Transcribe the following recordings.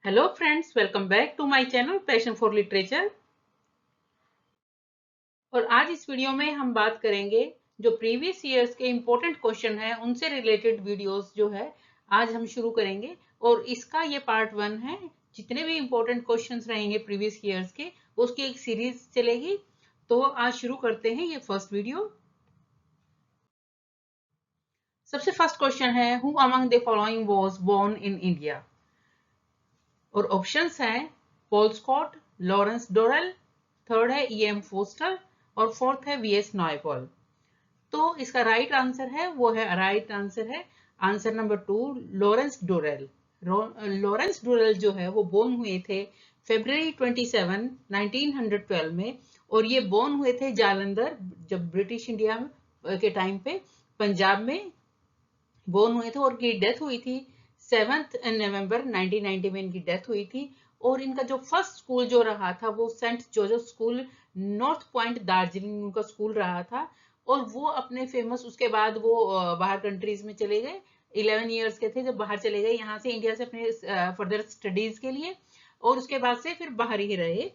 Hello friends, welcome back to my channel passion for literature. और आज इस video में हम बात करेंगे जो प्रीवियस ईयर्स के इम्पोर्टेंट क्वेश्चन हैं उनसे रिलेटेड वीडियोस जो है आज हम शुरू करेंगे। और इसका ये पार्ट 1 है। जितने भी इम्पोर्टेंट क्वेश्चंस रहेंगे प्रीवियस ईयर्स के उसकी एक सीरीज चलेगी। तो आज शुरू करते हैं ये फर्स्ट वीडियो। सबसे फर्स्ट क्वेश्चन है, who among the following was born in India. और ऑप्शंस हैं Paul Scott, Lawrence Durrell, third है E.M. फोस्टर और फोर्थ है V.S. नॉयपॉल। तो इसका राइट आंसर है आंसर नंबर 2, लॉरेंस डोरेल। लॉरेंस डोरेल जो है वो बोर्न हुए थे February 27, 1912 में। और ये बोर्न हुए थे जालंधर, जब ब्रिटिश इंडिया के टाइम पे पंजाब में बोर्न हुए थे। और इनकी डेथ हुई थी 7 नवंबर 1990 में इनकी डेथ हुई थी। और इनका जो फर्स्ट स्कूल जो रहा था वो Saint Joseph school, North Point Darjeeling उनका स्कूल रहा था। और वो अपने फेमस, उसके बाद वो बाहर कंट्रीज में चले गए। 11 ईयर्स के थे जब बाहर चले गए यहाँ से, इंडिया से, अपने फर्दर स्टडीज के लिए। और उसके बाद से फिर बाहर ही रहे।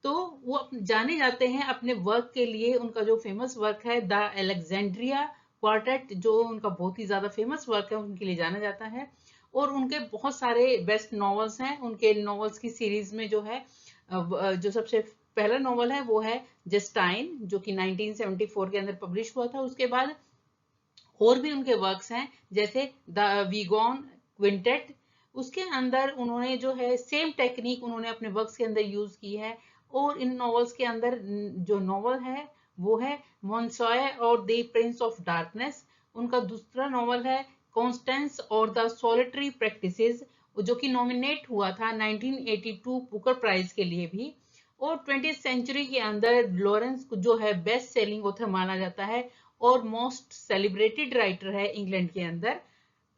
तो वो जाने जाते हैं अपने वर्क के लिए। उनका जो फेमस वर्क है द अलेक्जेंड्रिया क्वार्टेट, जो उनका बहुत ही ज्यादा फेमस वर्क है, उनके लिए जाना जाता है। और उनके बहुत सारे बेस्ट नॉवेल्स हैं। उनके नॉवेल्स की सीरीज में जो है जो सबसे पहला नॉवल है वो है जस्टाइन, जो कि 1974 के अंदर पब्लिश हुआ था। उसके बाद और भी उनके वर्क्स हैं, जैसे द वीगॉन क्विंटेट। उसके अंदर उन्होंने जो है सेम टेक्निक उन्होंने अपने वर्क्स के अंदर यूज की है। और इन नॉवेल्स के अंदर जो नॉवल है वो है मॉन्सॉय और द प्रिंस ऑफ डार्कनेस। उनका दूसरा नॉवल है कॉन्स्टेंस और द सॉलिटरी प्रैक्टिसेस, जो कि नॉमिनेट हुआ था 1982 बुकर प्राइज के लिए भी। और 20th सेंचुरी के अंदर लॉरेंस जो है बेस्ट सेलिंग ऑथर माना जाता है और मोस्ट सेलिब्रेटेड राइटर है इंग्लैंड के अंदर,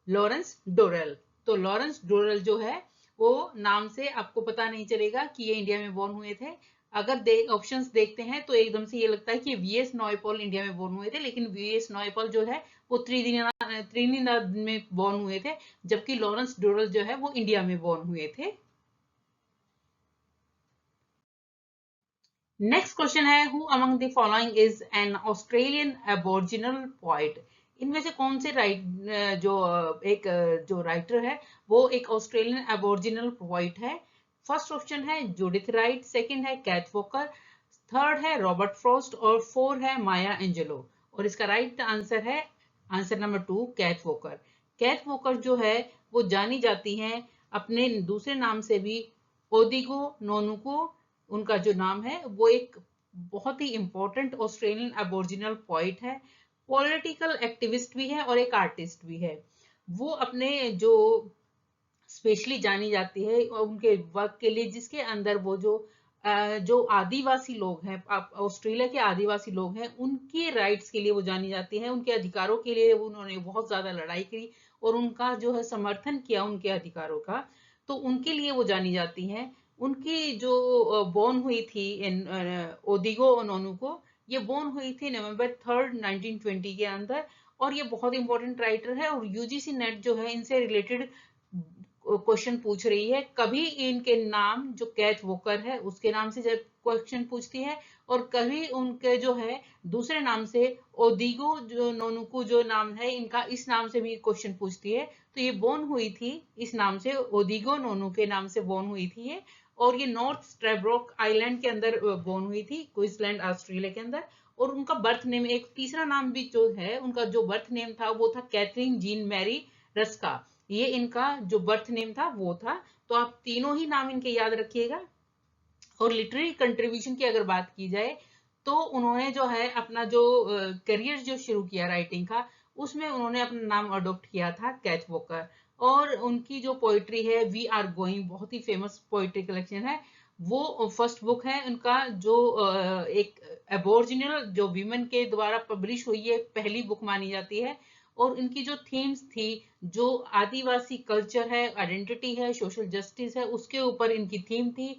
लॉरेंस डोरेल। तो लॉरेंस डोरेल जो है वो नाम से आपको पता नहीं चलेगा कि ये इंडिया में बोर्न हुए थे। अगर ऑप्शंस देखते हैं तो एकदम से ये लगता है कि V.S. नॉयपॉल इंडिया में बोर्न हुए थे, लेकिन V.S. नॉयपॉल जो है वो त्रिनिदाद में बोर्न हुए थे, जबकि लॉरेंस डोरेल जो है वो इंडिया में बोर्न हुए थे। नेक्स्ट क्वेश्चन है, who among the following is an Australian aboriginal poet. इनमें से कौन से जो राइटर है वो एक ऑस्ट्रेलियन एबोरिजिनल पोइट है। फर्स्ट ऑप्शन है जूडिथ राइट, सेकंड है कैथ वॉकर, थर्ड है रॉबर्ट फ्रॉस्ट और फोर्थ है माया एंजेलो। और इसका राइट आंसर है answer number 2, Kath Walker. Kath Walker जो है वो जानी जाती हैं अपने दूसरे नाम से भी, ओदिगो नोनुको। उनका जो नाम है वो एक बहुत ही इंपॉर्टेंट ऑस्ट्रेलियन अबोरिजिनल पॉइट है, पॉलिटिकल एक्टिविस्ट भी है और एक आर्टिस्ट भी है। वो अपने जो स्पेशली जानी जाती है और उनके वर्क के लिए, जिसके अंदर वो जो आदिवासी लोग हैं, ऑस्ट्रेलिया के आदिवासी लोग हैं, उनके राइट्स के लिए वो जानी जाती है। उनके अधिकारों के लिए उन्होंने बहुत ज्यादा लड़ाई की और उनका जो है समर्थन किया उनके अधिकारों का। तो उनके लिए वो जानी जाती हैं। उनकी जो बोर्न हुई थी ओदिगो ओनोनुको, ये बोर्न हुई थी November 3, 1920 के अंदर। और ये बहुत इंपॉर्टेंट राइटर है और यूजीसी नेट जो है इनसे रिलेटेड क्वेश्चन पूछ रही है। कभी इनके नाम जो कैथ वॉकर है उसके नाम से जब क्वेश्चन पूछती है, और कभी उनके जो है दूसरे नाम से ओदिगो जो नोनुकू जो नाम है इनका, इस नाम से भी क्वेश्चन पूछती है। तो ये बोर्न हुई थी इस नाम से, ओदिगो नोनु के नाम से बोर्न हुई थी ये। और ये नॉर्थ स्ट्रेब्रोक आइलैंड के अंदर बोर्न हुई थी, क्वींसलैंड ऑस्ट्रेलिया के अंदर। और उनका बर्थ नेम, एक तीसरा नाम भी जो है उनका, जो बर्थ नेम था वो था कैथरीन जीन मैरी रस्का। ये इनका जो बर्थ नेम था वो था। तो आप तीनों ही नाम इनके याद रखिएगा। और लिटरेरी कंट्रीब्यूशन की अगर बात की जाए तो उन्होंने जो है अपना जो करियर जो शुरू किया राइटिंग का, उसमें उन्होंने अपना नाम अडॉप्ट किया था कैथ वॉकर। और उनकी जो पोइट्री है वी आर गोइंग, बहुत ही फेमस पोइट्री कलेक्शन है। वो फर्स्ट बुक है उनका, जो एक एबोरिजिनल जो विमेन के द्वारा पब्लिश हुई है पहली बुक मानी जाती है। और इनकी जो थीम्स थी, जो आदिवासी कल्चर है, आइडेंटिटी है, सोशल जस्टिस है, उसके ऊपर इनकी थीम थी।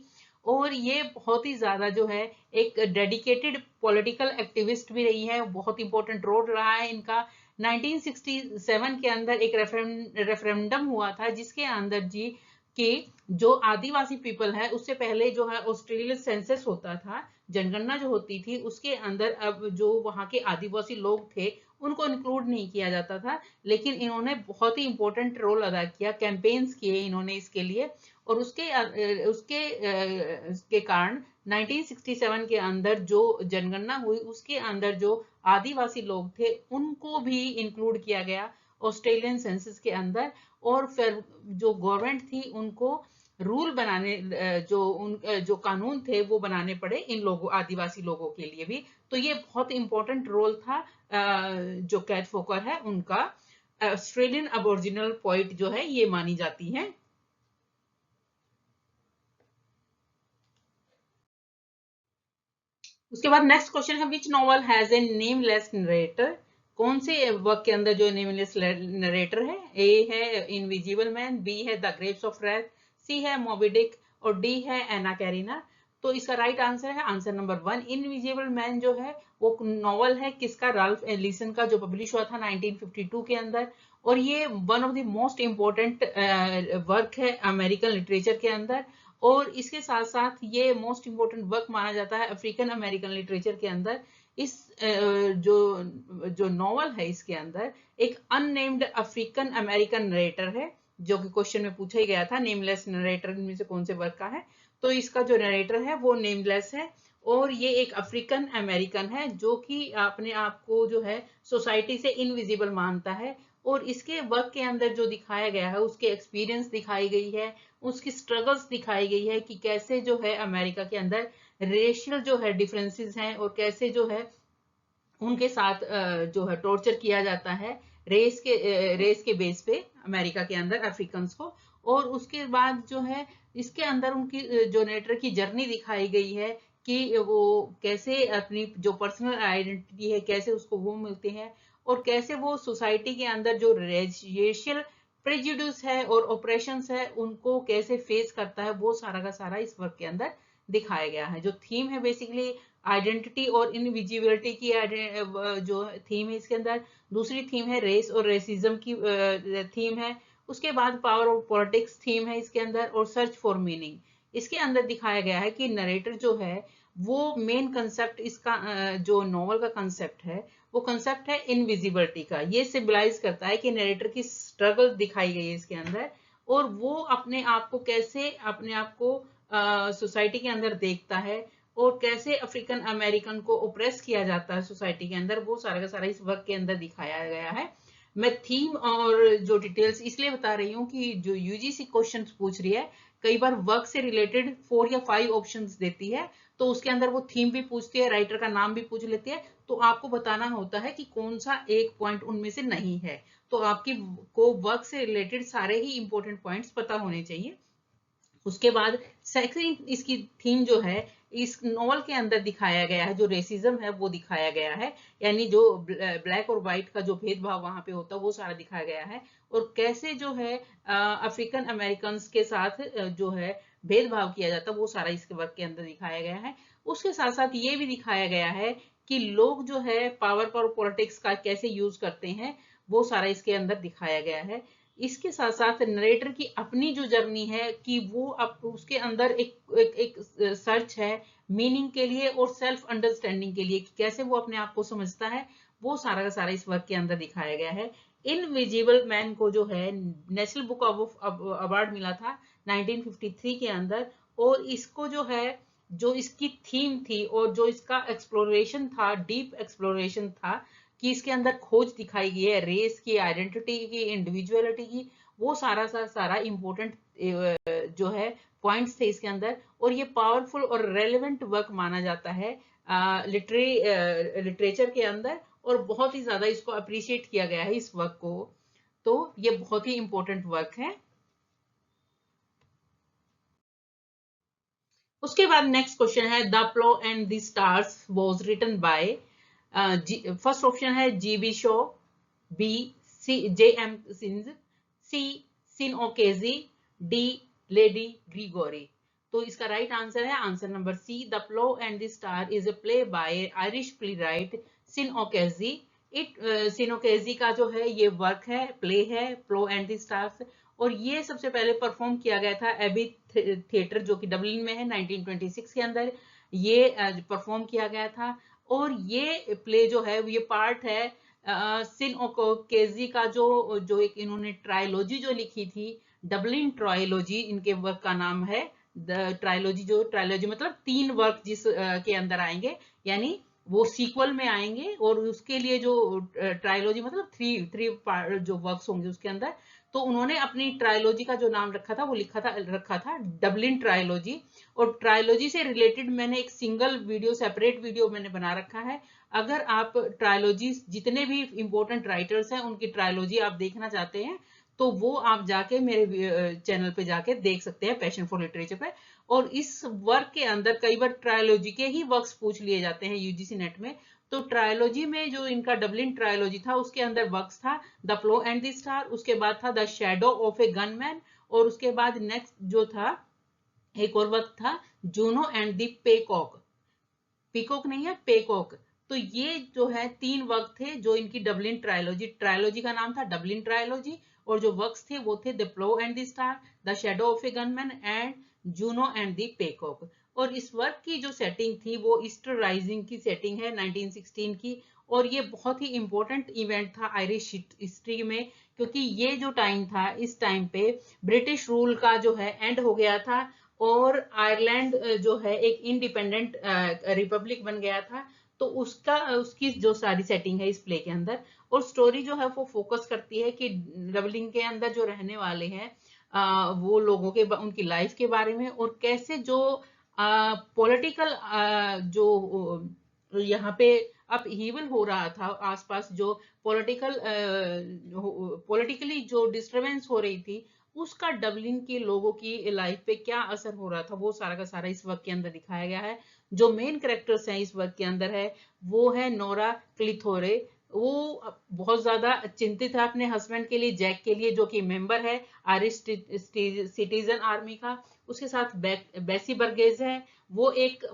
और ये बहुत ही ज्यादा जो है एक डेडिकेटेड पॉलिटिकल एक्टिविस्ट भी रही है, बहुत इंपॉर्टेंट रोल रहा है इनका। 1967 के अंदर एक रेफरेंडम हुआ था जिसके अंदर जी कि जो आदिवासी पीपल है उससे पहले जो है ऑस्ट्रेलियन सेंसस होता था, जनगणना जो होती थी उसके अंदर अब जो वहाँ के आदिवासी लोग थे उनको इंक्लूड नहीं किया जाता था, लेकिन इन्होंने बहुत ही इंपॉर्टेंट रोल अदा किया, कैंपेन्स किए इन्होंने इसके लिए, और उसके कारण 1967 के अंदर जो जनगणना हुई उसके अंदर जो आदिवासी लोग थे उनको भी इंक्लूड किया गया ऑस्ट्रेलियन सेंसस के अंदर। और फिर जो गवर्नमेंट थी उनको रूल बनाने जो कानून थे वो बनाने पड़े इन लोगों आदिवासी लोगों के लिए भी। तो ये बहुत इंपॉर्टेंट रोल था जो कैट फोकर है उनका। ऑस्ट्रेलियन अबोरिजिनल पोइट जो है ये मानी जाती है। उसके बाद नेक्स्ट क्वेश्चन है which novel has a nameless narrator. कौन से वर्क के अंदर जो नेमलेस नरेटर है? ए है इनविजिबल मैन, बी है द ग्रेप्स ऑफ रैथ, सी है मोबी डिक और डी है एना कैरिना। तो इसका राइट आंसर है आंसर नंबर 1, इनविजिबल मैन जो है वो नॉवल है किसका? राल्फ एलिसन का, जो पब्लिश हुआ था 1952 के अंदर। और ये one of the most important work है अमेरिकन लिटरेचर के अंदर। और इसके साथ साथ ये मोस्ट इम्पोर्टेंट वर्क माना जाता है अफ्रीकन अमेरिकन लिटरेचर के अंदर। इस जो जो नॉवल है इसके अंदर एक अननेम्ड अफ्रीकन अमेरिकन नरेटर है, जो कि क्वेश्चन में पूछा ही गया था नेमलेस नरेटर में से कौन से वर्क का है। तो इसका जो नरेटर है वो नेमलेस है, और ये एक अफ्रीकन अमेरिकन है जो कि अपने आप को जो है सोसाइटी से इनविजिबल मानता है। और इसके वर्क के अंदर जो दिखाया गया है उसके एक्सपीरियंस दिखाई गई है, उसकी स्ट्रगल्स दिखाई गई है कि कैसे जो है अमेरिका के अंदर रेशियल जो है डिफरेंसेस हैं और कैसे जो है उनके साथ जो है टॉर्चर किया जाता है रेस के बेस पे अमेरिका के अंदर अफ्रीकन को। और उसके बाद जो है इसके अंदर उनकी जो नेटर की जर्नी दिखाई गई है कि वो कैसे अपनी जो पर्सनल आइडेंटिटी है कैसे उसको वो मिलते हैं, और कैसे वो सोसाइटी के अंदर जो रेशियल प्रेजुडिस है और ऑपरेशंस है उनको कैसे फेस करता है, वो सारा का सारा इस वर्क के अंदर दिखाया गया है। जो थीम है बेसिकली आइडेंटिटी और इनविजिबिलिटी की जो थीम है इसके अंदर। दूसरी थीम है रेस और रेसिज्म की थीम है। उसके बाद पावर ऑफ पॉलिटिक्स थीम है इसके अंदर, और सर्च फॉर मीनिंग। इसके अंदर दिखाया गया है कि नरेटर जो है वो मेन कंसेप्ट इसका जो नॉवल का कंसेप्ट है वो कंसेप्ट है इनविजिबिलिटी का। ये सिंबलाइज करता है कि नरेटर की स्ट्रगल दिखाई गई है इसके अंदर, और वो अपने आप को कैसे अपने आप को सोसाइटी के अंदर देखता है, और कैसे अफ्रीकन अमेरिकन को ओप्रेस किया जाता है सोसाइटी के अंदर, वो सारा का सारा इस वर्क के अंदर दिखाया गया है। मैं थीम और जो डिटेल्स इसलिए बता रही हूँ कि जो यूजीसी क्वेश्चंस पूछ रही है कई बार वर्क से रिलेटेड 4 या 5 ऑप्शंस देती है, तो उसके अंदर वो थीम भी पूछती है, राइटर का नाम भी पूछ लेती है, तो आपको बताना होता है कि कौन सा एक पॉइंट उनमें से नहीं है। तो आपकी को वर्क से रिलेटेड सारे ही इंपॉर्टेंट पॉइंट्स पता होने चाहिए। उसके बाद सेकंड इसकी थीम जो है इस नॉवल के अंदर दिखाया गया है, जो रेसिज्म है वो दिखाया गया है, यानी जो ब्लैक और व्हाइट का जो भेदभाव वहां पे होता है वो सारा दिखाया गया है, और कैसे जो है अफ्रीकन अमेरिकन के साथ जो है भेदभाव किया जाता है वो सारा इसके वर्क के अंदर दिखाया गया है। उसके साथ साथ ये भी दिखाया गया है कि लोग जो है पावर और पॉलिटिक्स का कैसे यूज करते हैं, वो सारा इसके अंदर दिखाया गया है। इसके साथ साथ नरेटर की अपनी जो जर्नी है कि वो अब उसके अंदर एक सर्च है मीनिंग के लिए और सेल्फ अंडरस्टैंडिंग के लिए कि कैसे वो अपने आप को समझता है, वो सारा का सारा इस वर्क के अंदर दिखाया गया है। इनविजिबल मैन को जो है नेशनल बुक ऑफ अवार्ड मिला था 1953 के अंदर, और इसको जो है जो इसकी थीम थी और जो इसका एक्सप्लोरेशन था, डीप एक्सप्लोरेशन था कि इसके अंदर खोज दिखाई गई है रेस की, आइडेंटिटी की, इंडिविजुअलिटी की, वो सारा इंपॉर्टेंट जो है पॉइंट्स थे इसके अंदर, और ये पावरफुल और रेलेवेंट वर्क माना जाता है लिटरेचर के अंदर, और बहुत ही ज्यादा इसको अप्रिशिएट किया गया है इस वर्क को। तो ये बहुत ही इंपॉर्टेंट वर्क है। उसके बाद नेक्स्ट क्वेश्चन है the plough and the stars was written by, first option है GB Shaw, B C J M Synge, C Sean O'Casey, D lady Gregory. तो इसका राइट आंसर है answer number C, the plough and the star is a play by Irish playwright Sean O'Casey. Sean O'Casey का जो है ये work है, play है प्लो and the stars, और ये सबसे पहले परफॉर्म किया गया था एबी थिएटर जो कि डबलिन में है 1926 के अंदर ये परफॉर्म किया गया था। और ये प्ले जो है ये पार्ट है सिन ओकेजी का जो एक इन्होंने ट्रायोलॉजी जो लिखी थी, डबलिन ट्रायोलॉजी इनके वर्क का नाम है। ट्रायोलॉजी मतलब 3 वर्क जिस के अंदर आएंगे, यानी वो सीक्वल में आएंगे और उसके लिए जो ट्रायोलॉजी मतलब थ्री जो वर्क्स होंगे उसके अंदर। तो उन्होंने अपनी ट्रायोलॉजी का जो नाम रखा था वो रखा था डबलिन ट्रायोलॉजी। और ट्रायोलॉजी से रिलेटेड मैंने एक सिंगल वीडियो, सेपरेट वीडियो मैंने बना रखा है। अगर आप ट्रायोलॉजी जितने भी इंपॉर्टेंट राइटर्स हैं उनकी ट्रायोलॉजी आप देखना चाहते हैं तो वो आप जाके मेरे चैनल पे जाके देख सकते हैं, पैशन फॉर लिटरेचर पे। और इस वर्क के अंदर कई बार ट्रायोलॉजी के ही वर्क्स पूछ लिए जाते हैं यूजीसी नेट में। तो ट्रायोलॉजी में जो इनका डबलिन ट्रायोलॉजी था उसके अंदर वर्क्स था the flow and the star, उसके बाद था the shadow of a gunman, और उसके बाद नेक्स्ट जो था एक और वर्क था Juno and the peacock. Peacock नहीं है, पेकॉक। तो ये जो है 3 वर्क थे जो इनकी डबलिन ट्रायोलॉजी का नाम था डबलिन ट्रायोलॉजी, और जो वर्क्स थे वो थे the plough and the star, the shadow of a gunman and Juno and the peacock. और इस वर्क की जो सेटिंग थी वो ईस्टर राइजिंग की सेटिंग है 1916 की। और ये बहुत ही इंपॉर्टेंट इवेंट था आयरिश हिस्ट्री में, क्योंकि ये जो टाइम था इस टाइम पे ब्रिटिश रूल का जो है एंड हो गया था और आयरलैंड जो है एक इंडिपेंडेंट रिपब्लिक बन गया था। तो उसकी जो सारी सेटिंग है इस प्ले के अंदर। और स्टोरी जो है वो फोकस करती है कि डबलिन के अंदर जो रहने वाले हैं वो लोगों के उनकी लाइफ के बारे में, और कैसे जो पॉलिटिकल जो यहाँ पे अपहीवल हो रहा था आसपास, जो पॉलिटिकली जो डिस्टरबेंस हो रही थी उसका डबलिन के लोगों की लाइफ पे क्या असर हो रहा था, वो सारा का सारा इस वर्क के अंदर दिखाया गया है। जो मेन कैरेक्टर्स हैं इस वर्क के अंदर है वो है नोरा क्लिथोरे। वो बहुत ज्यादा चिंतित है अपने हस्बैंड के लिए, जैक के लिए, जो कि मेंबर है आयरिश सिटीजन आर्मी का। उसके साथ बेसी बर्गेज है, वो एक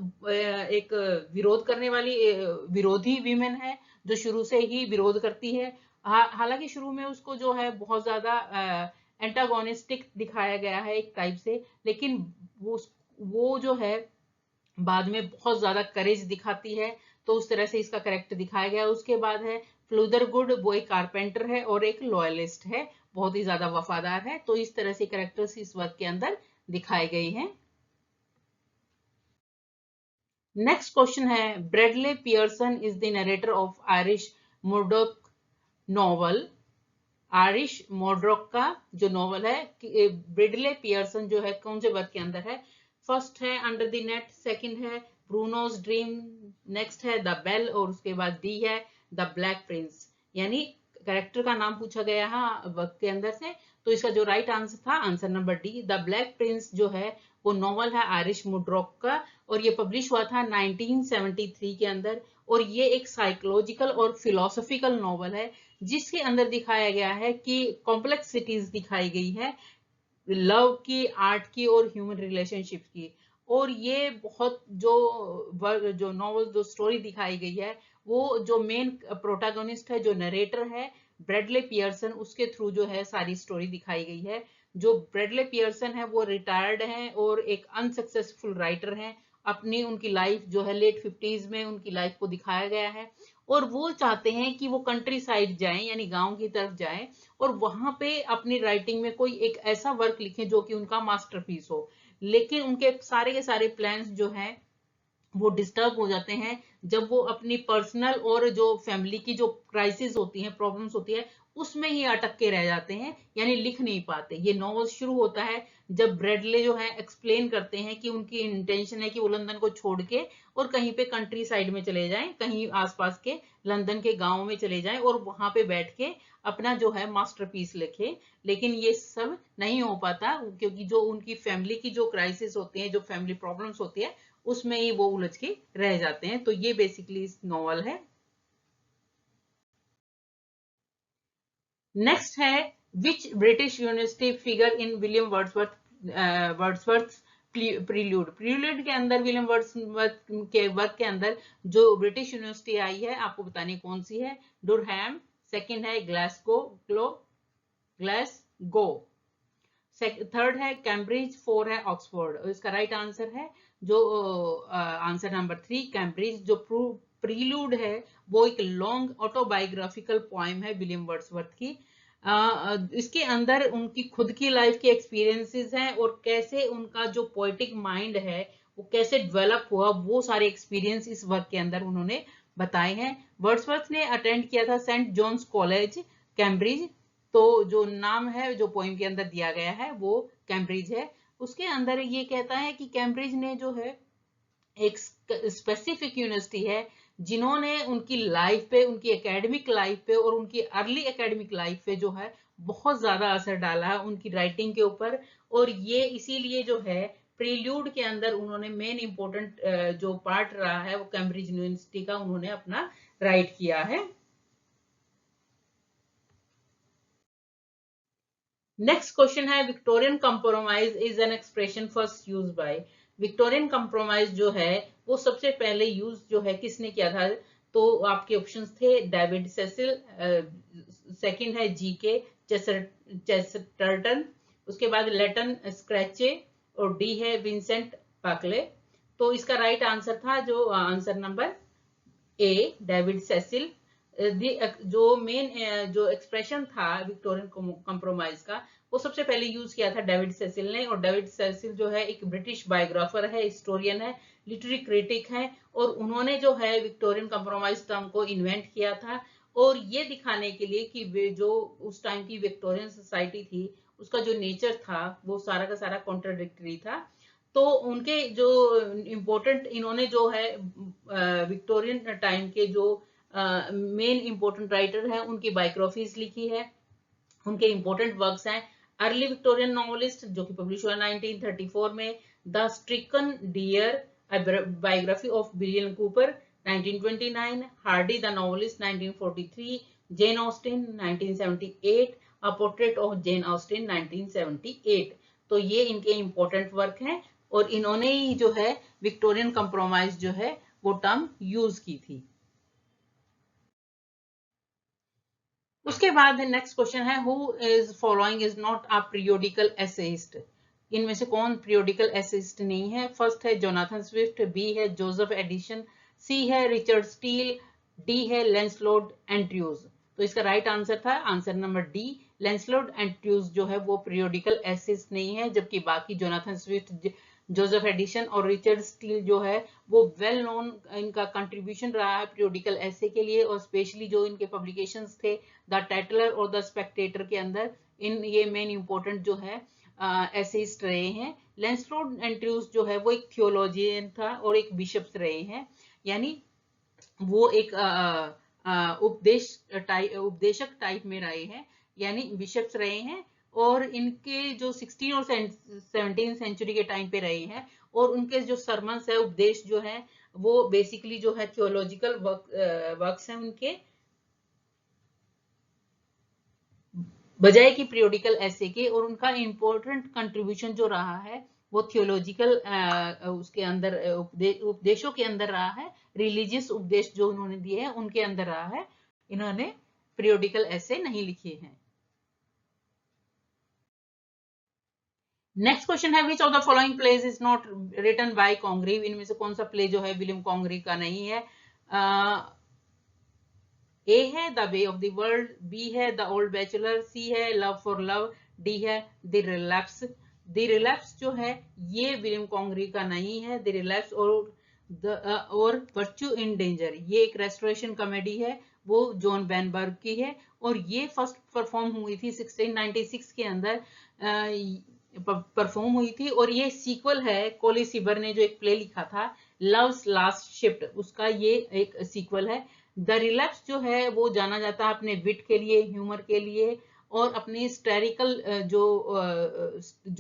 विरोध करने वाली विरोधी वीमेन है जो शुरू से ही विरोध करती है। हालांकि शुरू में उसको जो है बहुत ज्यादा एंटागोनिस्टिक दिखाया गया है एक टाइप से, लेकिन वो जो है बाद में बहुत ज्यादा करेज दिखाती है। तो उस तरह से इसका कैरेक्टर दिखाया गया है। उसके बाद है फ्लूदरगुड, वो एक कारपेंटर है और एक लॉयलिस्ट है, बहुत ही ज्यादा वफादार है। तो इस तरह से कैरेक्टर्स इस वर्क के अंदर दिखाए गए हैं। नेक्स्ट क्वेश्चन है Bradley Pearson is the narrator of Iris Murdoch novel. Iris मोड्रॉक का जो नॉवल है ब्रैडले पियर्सन जो है कौन से वर्क के अंदर है? फर्स्ट है अंडर द नेट, सेकंड है ब्रूनोज ड्रीम, नेक्स्ट है द बेल, और उसके बाद डी है द ब्लैक प्रिंस। यानी कैरेक्टर का नाम पूछा गया है वर्क के अंदर से, तो इसका जो राइट आंसर था answer number D, the black Prince जो है वो नॉवल है आयरिश मुड्रॉक का, और ये पब्लिश हुआ था 1973 के अंदर। और ये एक साइकोलॉजिकल और फिलोसॉफिकल नॉवल है जिसके अंदर दिखाया गया है कि कॉम्प्लेक्सिटीज दिखाई गई है लव की, आर्ट की और ह्यूमन रिलेशनशिप की। और ये बहुत जो नॉवल जो स्टोरी दिखाई गई है वो जो मेन प्रोटैगनिस्ट है, जो नरेटर है ब्रैडले पियर्सन, उसके थ्रू जो है सारी स्टोरी दिखाई गई है। जो ब्रैडले पियर्सन है वो रिटायर्ड हैं और एक अनसक्सेसफुल राइटर हैं। अपनी उनकी लाइफ जो है लेट 50s में उनकी लाइफ को दिखाया गया है, और वो चाहते हैं कि वो कंट्री साइड जाएं, यानी गांव की तरफ जाएं, और वहां पे अपनी राइटिंग में कोई एक ऐसा वर्क लिखें जो कि उनका मास्टरपीस हो। लेकिन उनके सारे के सारे प्लान्स जो हैं वो डिस्टर्ब हो जाते हैं जब वो अपनी पर्सनल और जो फैमिली की जो क्राइसिस होती हैं, प्रॉब्लम्स होती है, उसमें ही अटक के रह जाते हैं, यानी लिख नहीं पाते। ये नॉवल शुरू होता है जब ब्रैडले जो है एक्सप्लेन करते हैं कि उनकी इंटेंशन है कि वो लंदन को छोड़ के और कहीं पे कंट्री साइड में चले जाएं, कहीं आसपास के लंदन के गांव में चले जाएं और वहां पे बैठ के अपना जो है मास्टरपीस लिखे। लेकिन ये सब नहीं हो पाता क्योंकि जो उनकी फैमिली की जो क्राइसिस होती है, जो फैमिली प्रॉब्लम्स होती है, उसमें ही वो उलझ के रह जाते हैं। तो ये बेसिकली इस नॉवल है। नेक्स्ट है विच British university figure in William Wordsworth prelude. Prelude के अंदर विलियम वर्ड्सवर्थ के वर्क के अंदर जो ब्रिटिश यूनिवर्सिटी आई है आपको बतानी कौन सी है? डुरहैम, सेकंड है ग्लासगो, ग्लासगो, थर्ड है कैम्ब्रिज, 4 है ऑक्सफोर्ड। और इसका राइट आंसर है जो आंसर नंबर 3 कैम्ब्रिज। जो प्रीलूड है वो एक लॉन्ग ऑटोबायोग्राफिकल पोएम है विलियम वर्ड्सवर्थ की। इसके अंदर उनकी खुद की लाइफ के एक्सपीरियंसेस हैं और कैसे उनका जो पोएटिक माइंड है वो कैसे डेवलप हुआ, वो सारे एक्सपीरियंस इस वर्क के अंदर उन्होंने बताए हैं। वर्ड्सवर्थ ने अटेंड किया था सेंट जॉन्स कॉलेज कैम्ब्रिज। तो जो नाम है जो पोइम के अंदर दिया गया है वो कैम्ब्रिज है। उसके अंदर ये कहता है कि कैम्ब्रिज ने जो है एक स्पेसिफिक यूनिवर्सिटी है जिन्होंने उनकी लाइफ पे, उनकी एकेडमिक लाइफ पे और उनकी अर्ली एकेडमिक लाइफ पे जो है बहुत ज्यादा असर डाला है उनकी राइटिंग के ऊपर। और ये इसीलिए जो है प्रील्यूड के अंदर उन्होंने मेन इंपॉर्टेंट जो पार्ट रहा है वो कैम्ब्रिज यूनिवर्सिटी का उन्होंने अपना राइट किया है। नेक्स्ट क्वेश्चन है Victorian compromise is an expression first use by. Victorian compromise जो है वो सबसे पहले यूज जो है किसने किया था? तो आपके ऑप्शंस थे डेविड सेसिल, सेकंड है जीके चेस्टरटन, उसके बाद लेटन स्क्रैचे और डी है विंसेंट पाकले। तो इसका राइट आंसर था जो answer number A David Cecil. जो मेन जो एक्सप्रेशन था विक्टोरियन कंप्रोमाइज का वो सबसे पहले यूज किया था डेविड सेसिल ने। और डेविड सेसिल जो है एक ब्रिटिश बायोग्राफर है, हिस्टोरियन है, लिटरेरी क्रिटिक है और उन्होंने जो है विक्टोरियन कंप्रोमाइज टर्म को इन्वेंट किया था। और ये दिखाने के लिए कि जो उस टाइम की विक्टोरियन सोसाइटी थी उसका जो नेचर था वो सारा का सारा कॉन्ट्राडिक्टरी था। तो उनके जो इम्पोर्टेंट इन्होंने जो है विक्टोरियन टाइम के जो मेन इंपॉर्टेंट राइटर हैं उनकी बायोग्राफीज लिखी है, उनके इंपॉर्टेंट वर्क्स हैं। अर्ली विक्टोरियन नॉवेलिस्ट जो कि पब्लिश हुआ 1934 में, the stricken deer biography of William Cowper 1929, Hardy the novelist 1943, Jane Austen 1978, a portrait of Jane Austen 1978। तो ये इनके इंपॉर्टेंट वर्क हैं और इन्होंने ही जो है विक्टोरियन कंप्रोमाइज जो है वो टर्म यूज की थी। उसके बाद नेक्स्ट क्वेश्चन है who is following is not a periodical essayist. इनमें से कौन पीरियोडिकल एसेइस्ट नहीं है? फर्स्ट है जोनाथन स्विफ्ट, बी है जोसेफ एडिशन, सी है रिचर्ड स्टील, डी है लैंसलॉट एंड्रयूज। तो इसका राइट आंसर था answer number D, Lancelot Andrews जो है वो पीरियोडिकल एसेइस्ट नहीं है, जबकि बाकी जोनाथन स्विफ्ट, जोसेफ एडिशन और रिचर्ड स्टील जो है वो वेल नोन इनका कंट्रीब्यूशन रहा है पीरियोडिकल एसे के लिए। और स्पेशली जो इनके पब्लिकेशंस थे द टैटलर और द स्पेक्टेटर के अंदर इन ये मेन इंपॉर्टेंट जो है एसेइस्ट रहे हैं। लैंसलॉट एंड्रयूज जो है वो एक थियोलॉजियन था और एक बिशप्स रहे हैं, यानी वो एक उपदेशक टाइप में रहे हैं, यानी बिशप्स रहे हैं। और इनके जो 16 और 17 सेंचुरी के टाइम पे रहे हैं और उनके जो सरमन्स है, उपदेश जो है वो बेसिकली जो है थियोलॉजिकल वर्क्स हैं उनके, बजाय की पीरियोडिकल ऐसे के। और उनका इंपॉर्टेंट कंट्रीब्यूशन जो रहा है वो थियोलॉजिकल उसके अंदर उपदेशों के अंदर रहा है, रिलीजियस उपदेश जो उन्होंने दिए हैं उनके अंदर रहा है। इन्होंने पीरियोडिकल ऐसे नहीं लिखे हैं। नेक्स्ट क्वेश्चन है which of the following plays is not written by Congreve. इनमें से कौन सा प्ले जो है विलियम कॉन्ग्रीव का नहीं है? ए है the way of the world, B है द ओल्ड बैचलर, सी है लव फॉर लव, डी है द रिलैप्स। द रिलैप्स जो है ये विलियम कॉन्ग्रीव का नहीं है। द रिलैप्स और वर्च्यू इन डेंजर ये एक रेस्टोरेशन कॉमेडी है, वो जॉन बेनबर्ग की है और ये फर्स्ट परफॉर्म हुई थी 1696 के अंदर परफॉर्म हुई थी। और ये सीक्वल है, कोली सिबर ने जो एक प्ले लिखा था लव्स लास्ट शिफ्ट, उसका ये एक सीक्वल है। द रिलैप्स जो है वो जाना जाता है अपने विट के लिए, ह्यूमर के लिए और अपने हिस्टोरिकल जो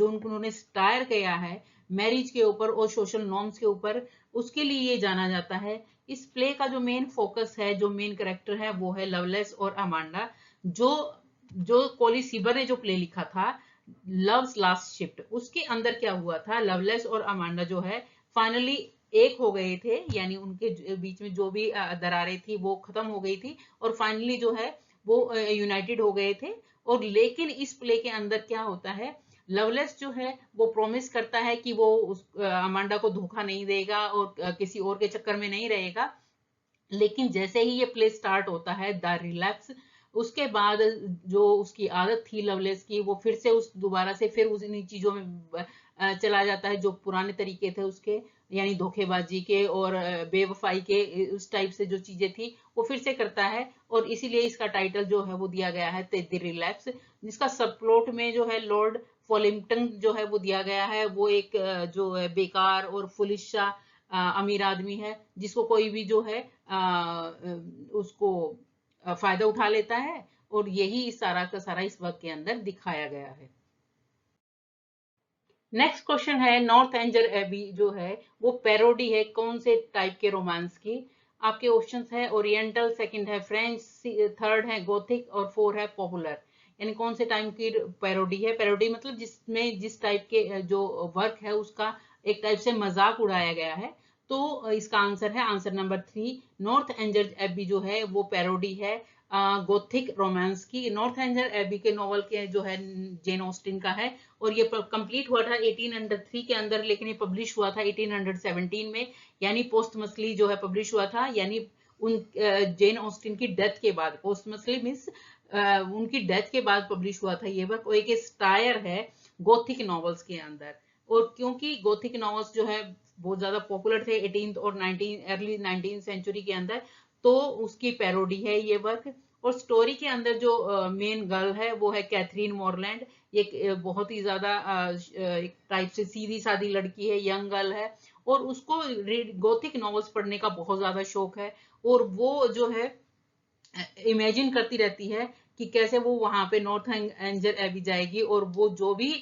उन्होंने स्टायर किया है मैरिज के ऊपर और सोशल नॉर्म्स के ऊपर, उसके लिए ये जाना जाता है। इस प्ले का जो मेन फोकस है, जो मेन कैरेक्टर है वो है लवलेस और अमांडा। जो जो कोली सीबर ने जो प्ले लिखा था लव्स लास्ट शिफ्ट, उसके अंदर क्या हुआ था, लवलेस और अमांडा जो है फाइनली एक हो गए थे, यानी उनके बीच में जो भी दरारें थी वो खत्म हो गई थी और फाइनली जो है वो यूनाइटेड हो गए थे। और लेकिन इस प्ले के अंदर क्या होता है, लवलेस जो है वो प्रॉमिस करता है कि वो उस अमांडा को धोखा नहीं देगा और किसी और के चक्कर में नहीं रहेगा, लेकिन जैसे ही ये प्ले स्टार्ट होता है द रिलैप्स, उसके बाद जो उसकी आदत थी लवलेस की, वो फिर से उस दोबारा से फिर उस इन चीजों में चला जाता है जो पुराने तरीके थे उसके, यानी धोखेबाजी के और बेवफाई के, उस टाइप से जो चीजें थी वो फिर से करता है। और इसीलिए इसका टाइटल जो है वो दिया गया है द रिलैप्स, जिसका सब प्लॉट में जो है लॉर्ड फॉलिंगटन जो है वो दिया गया है, वो एक जो है बेकार और फुलिश सा अमीर आदमी है, जिसको कोई भी जो है उसको फायदा उठा लेता है, और यही सारा का सारा इस वर्क के अंदर दिखाया गया है। नेक्स्ट क्वेश्चन है, नॉर्थ एंजर एबी जो है वो पैरोडी है कौन से टाइप के रोमांस की? आपके ऑप्शंस है ओरिएंटल, सेकंड है फ्रेंच, थर्ड है गोथिक और फोर है पॉपुलर। यानी कौन से टाइम की पैरोडी है? पैरोडी मतलब जिसमें जिस टाइप के जो वर्क है उसका एक टाइप से मजाक उड़ाया गया है। तो इसका आंसर है आंसर नंबर 3, नॉर्थ एंजर एबी जो है वो पैरोडी है गोथिक रोमांस की। नॉर्थ एंजर एबी के नॉवल के जो है जेन ऑस्टिन का है, और ये कंप्लीट हुआ था 1803 के अंदर, लेकिन ये पब्लिश हुआ था 1817 में, यानी पोस्टमसली जो है पब्लिश हुआ था, यानी उन जेन ऑस्टिन की डेथ के बाद। पोस्टमसली मीन्स उनकी डेथ के बाद पब्लिश हुआ था ये वर्क, और एक स्टायर है गोथिक नॉवेल्स के अंदर। और क्योंकि गोथिक नॉवेल्स जो है बहुत ज्यादा पॉपुलर थे 18th और 19 अर्ली 19th सेंचुरी के अंदर, तो उसकी पैरोडी है ये वर्क। और स्टोरी के अंदर जो मेन गर्ल है वो है कैथरीन मोरलैंड, एक बहुत ही ज्यादा एक टाइप से सीधी सादी लड़की है, यंग गर्ल है, और उसको गोथिक नॉवेल्स पढ़ने का बहुत ज्यादा शौक है, और वो जो है इमेजिन करती रहती है कि कैसे वो वहां पे नॉर्थ एंजर एबी जाएगी, और वो जो भी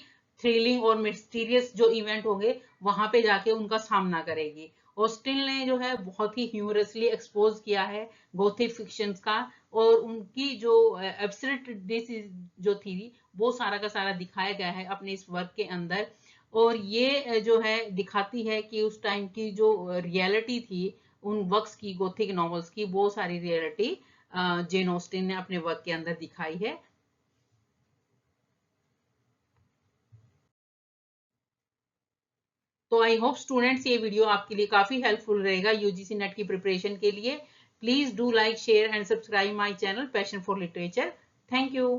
थ्रिलिंग और मिस्टीरियस जो इवेंट होंगे वहां पे जाके उनका सामना करेगी। ऑस्टिन ने जो है बहुत ही ह्यूमरसली एक्सपोज किया है गोथिक फिक्शंस का, और उनकी जो एब्सर्डिटीज जो थी वो सारा का सारा दिखाया गया है अपने इस वर्क के अंदर। और ये जो है दिखाती है कि उस टाइम की जो रियलिटी थी उन वर्क्स की, गोथिक नॉवेल्स की, वो सारी रियलिटी जेन ऑस्टिन ने अपने वर्क के अंदर दिखाई है। तो आई होप स्टूडेंट्स ये वीडियो आपके लिए काफी हेल्पफुल रहेगा यूजीसी नेट की प्रिपरेशन के लिए। Please do like, share and subscribe my channel passion for literature. Thank you.